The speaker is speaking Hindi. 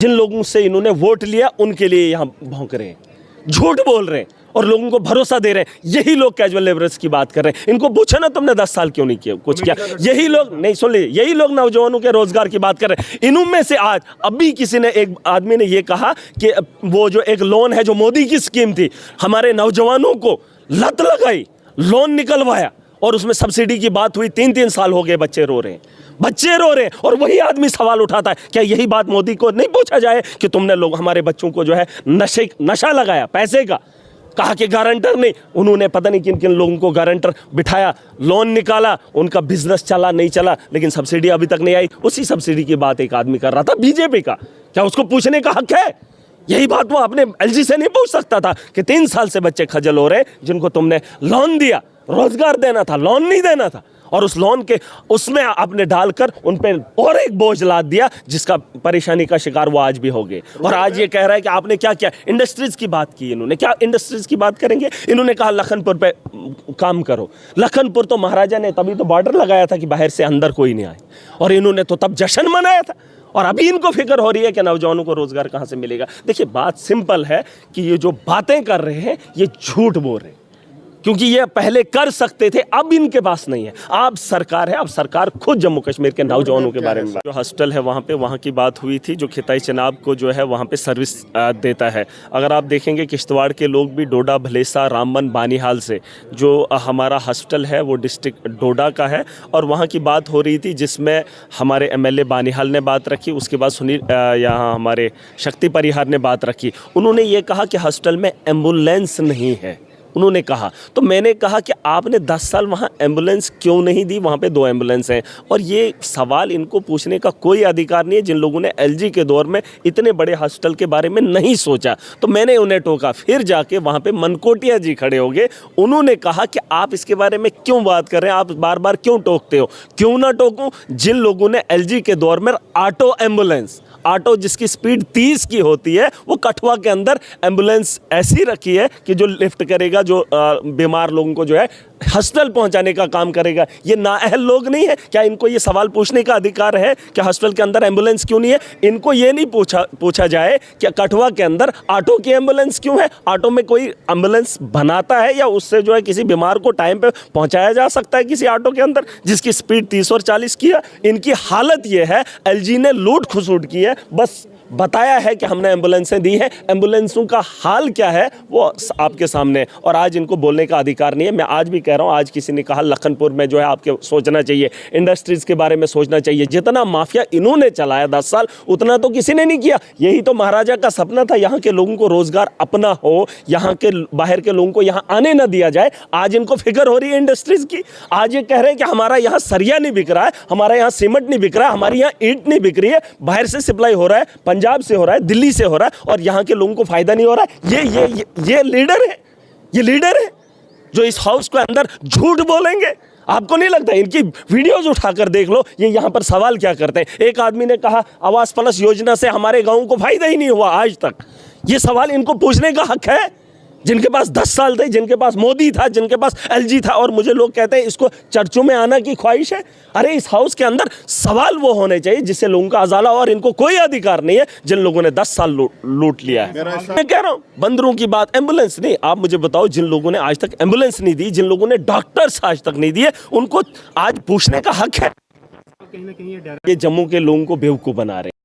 जिन लोगों से इन्होंने वोट लिया उनके लिए यहाँ भौंक रहे हैं, झूठ बोल रहे हैं और लोगों को भरोसा दे रहे हैं। यही लोग कैजुअल लेबरर्स की बात कर रहे हैं। इनको पूछा ना तुमने 10 साल क्यों नहीं किया कुछ किया। यही लोग नहीं सुन ली, यही लोग नौजवानों के रोजगार की बात कर रहे हैं। इनमें से आज अभी किसी ने, एक आदमी ने ये कहा कि वो जो एक लोन है जो मोदी की स्कीम थी, हमारे नौजवानों को लत लगाई, लोन निकलवाया और उसमें सब्सिडी की बात हुई। 3-3 साल हो गए, बच्चे रो रहे हैं, बच्चे रो रहे हैं। और वही आदमी सवाल उठाता है, क्या यही बात मोदी को नहीं पूछा जाए कि तुमने लोग हमारे बच्चों को जो है नशा लगाया पैसे का। कहा कि गारंटर नहीं, उन्होंने पता नहीं किन किन लोगों को गारंटर बिठाया, लोन निकाला, उनका बिजनेस चला नहीं चला, लेकिन सब्सिडी अभी तक नहीं आई। उसी सब्सिडी की बात एक आदमी कर रहा था बीजेपी का। क्या उसको पूछने का हक है? यही बात वो अपने एलजी से नहीं पूछ सकता था कि 3 साल से बच्चे खजल हो रहे, जिनको तुमने लोन दिया, रोजगार देना था, लोन नहीं देना था, और उस लोन के उसमें आपने डालकर उन पे और एक बोझ लाद दिया, जिसका परेशानी का शिकार वो आज भी हो गए। और आज ये कह रहा है कि आपने क्या किया। इंडस्ट्रीज की बात की इन्होंने, क्या इंडस्ट्रीज की बात करेंगे? इन्होंने कहा लखनपुर पे काम करो। लखनपुर तो महाराजा ने तभी तो बॉर्डर लगाया था कि बाहर से अंदर कोई नहीं आए, और इन्होंने तो तब जश्न मनाया था। और अभी इनको फिक्र हो रही है कि नौजवानों को रोजगार कहां से मिलेगा। देखिए, बात सिंपल है कि ये जो बातें कर रहे हैं ये झूठ बोल रहे हैं, क्योंकि ये पहले कर सकते थे, अब इनके पास नहीं है। अब सरकार है, अब सरकार खुद जम्मू कश्मीर के नौजवानों के बारे में, जो हॉस्टल है वहाँ की बात हुई थी, जो खिताई चनाब को जो है वहाँ पे सर्विस देता है। अगर आप देखेंगे किश्तवाड़ के लोग भी डोडा, भलेसा, रामबन, बानीहाल से, जो हमारा हॉस्टल है वो डिस्ट्रिक्ट डोडा का है। और वहाँ की बात हो रही थी जिसमें हमारे एमएलए बानीहाल ने बात रखी, उसके बाद सुनील यहाँ हमारे शक्ति परिहार ने बात रखी। उन्होंने ये कहा कि हॉस्टल में एम्बुलेंस नहीं है, उन्होंने कहा। तो मैंने कहा कि आपने 10 साल वहाँ एम्बुलेंस क्यों नहीं दी? वहाँ पे 2 एम्बुलेंस हैं। और ये सवाल इनको पूछने का कोई अधिकार नहीं है जिन लोगों ने एलजी के दौर में इतने बड़े हॉस्टल के बारे में नहीं सोचा। तो मैंने उन्हें टोका। फिर जाके वहाँ पे मनकोटिया जी खड़े हो गए, उन्होंने कहा कि आप इसके बारे में क्यों बात कर रहे हैं, आप बार बार क्यों टोकते हो? क्यों ना टोकूं? जिन लोगों ने एलजी के दौर में ऑटो एम्बुलेंस, ऑटो जिसकी स्पीड 30 की होती है, वो कठुआ के अंदर एम्बुलेंस ऐसी रखी है कि जो लिफ्ट करेगा, जो बीमार लोगों को जो है हॉस्टल पहुंचाने का काम करेगा। ये नाअहल लोग नहीं है? क्या इनको ये सवाल पूछने का अधिकार है कि हॉस्टल के अंदर एम्बुलेंस क्यों नहीं है? इनको ये नहीं पूछा जाए कि कठुआ के अंदर ऑटो की एम्बुलेंस क्यों है? ऑटो में कोई एम्बुलेंस बनाता है या उससे जो है किसी बीमार को टाइम पे पहुंचाया जा सकता है किसी ऑटो के अंदर जिसकी स्पीड 30 और 40 की है? इनकी हालत ये है, एलजी ने लूट खसूट की है, बस बताया है कि हमने एम्बुलेंसें दी हैं। एम्बुलेंसों का हाल क्या है वो आपके सामने, और आज इनको बोलने का अधिकार नहीं है। मैं आज भी कह रहा हूँ, आज किसी ने कहा लखनपुर में जो है आपके सोचना चाहिए, इंडस्ट्रीज़ के बारे में सोचना चाहिए। जितना माफिया इन्होंने चलाया 10 साल, उतना तो किसी ने नहीं किया। यही तो महाराजा का सपना था, यहाँ के लोगों को रोजगार अपना हो, यहाँ के बाहर के लोगों को यहाँ आने ना दिया जाए। आज इनको फिक्र हो रही है इंडस्ट्रीज़ की। आज ये कह रहे हैं कि हमारा यहाँ सरिया नहीं बिक रहा है, हमारा यहाँ सीमेंट नहीं बिक रहा है, हमारी यहाँ ईंट नहीं बिक रही है, बाहर से सप्लाई हो रहा है, पंजाब से हो रहा है, दिल्ली से हो रहा है, और यहाँ के लोगों को फायदा नहीं हो रहा है। ये लीडर है, ये लीडर है जो इस हाउस के अंदर झूठ बोलेंगे। आपको नहीं लगता? इनकी वीडियोस उठाकर देख लो, ये यहाँ पर सवाल क्या करते हैं। एक आदमी ने कहा आवास प्लस योजना से हमारे गाँव को फायदा ही नहीं हुआ आज तक। ये सवाल इनको पूछने का हक है, जिनके पास 10 साल थे, जिनके पास मोदी था, जिनके पास एलजी था। और मुझे लोग कहते हैं इसको चर्चों में आना की ख्वाहिश है। अरे इस हाउस के अंदर सवाल वो होने चाहिए जिससे लोगों का अजाला, और इनको कोई अधिकार नहीं है जिन लोगों ने 10 साल लूट लिया है। मैं कह रहा हूँ बंदरों की बात, एम्बुलेंस नहीं। आप मुझे बताओ, जिन लोगों ने आज तक एम्बुलेंस नहीं दी, जिन लोगों ने डॉक्टर्स आज तक नहीं दिए, उनको आज पूछने का हक है। ये जम्मू के लोगों को बेवकूफ़ बना रहे हैं।